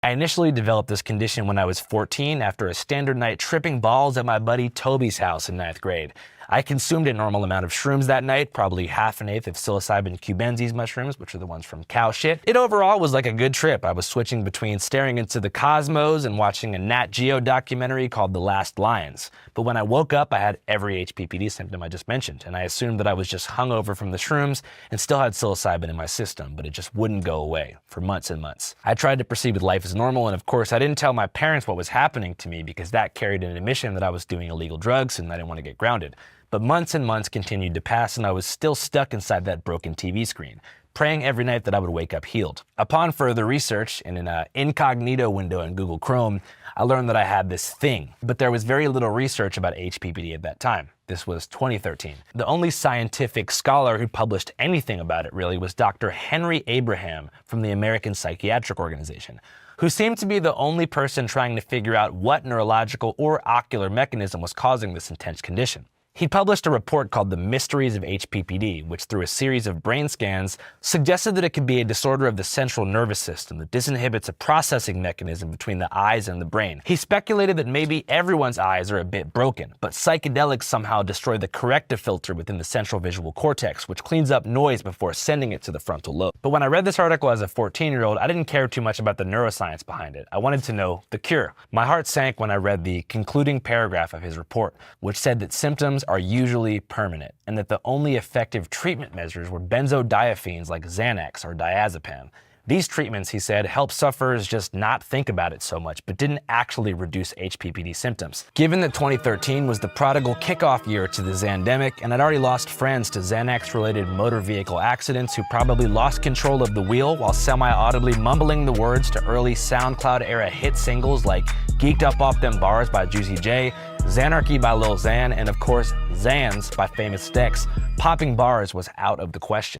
I initially developed this condition when I was 14 after a standard night tripping balls at my buddy Toby's house in 9th grade. I consumed a normal amount of shrooms that night, probably half an eighth of psilocybin cubensis mushrooms, which are the ones from cow shit. It overall was like a good trip. I was switching between staring into the cosmos and watching a Nat Geo documentary called The Last Lions. But when I woke up, I had every HPPD symptom I just mentioned, and I assumed that I was just hungover from the shrooms and still had psilocybin in my system, but it just wouldn't go away for months and months. I tried to proceed with life as normal, and of course I didn't tell my parents what was happening to me because that carried an admission that I was doing illegal drugs and I didn't want to get grounded. But months and months continued to pass and I was still stuck inside that broken TV screen, praying every night that I would wake up healed. Upon further research in an incognito window in Google Chrome, I learned that I had this thing, but there was very little research about HPPD at that time. This was 2013. The only scientific scholar who published anything about it really was Dr. Henry Abraham from the American Psychiatric Organization, who seemed to be the only person trying to figure out what neurological or ocular mechanism was causing this intense condition. He published a report called The Mysteries of HPPD, which through a series of brain scans suggested that it could be a disorder of the central nervous system that disinhibits a processing mechanism between the eyes and the brain. He speculated that maybe everyone's eyes are a bit broken, but psychedelics somehow destroy the corrective filter within the central visual cortex, which cleans up noise before sending it to the frontal lobe. But when I read this article as a 14-year-old, I didn't care too much about the neuroscience behind it. I wanted to know the cure. My heart sank when I read the concluding paragraph of his report, which said that symptoms are usually permanent, and that the only effective treatment measures were benzodiazepines like Xanax or diazepam. These treatments, he said, help sufferers just not think about it so much, but didn't actually reduce HPPD symptoms. Given that 2013 was the prodigal kickoff year to the Xandemic, and I'd already lost friends to Xanax-related motor vehicle accidents who probably lost control of the wheel while semi-audibly mumbling the words to early SoundCloud-era hit singles like Geeked Up Off Them Bars by Juicy J, Xanarchy by Lil Xan, and of course, Xans by Famous Dex, popping bars was out of the question.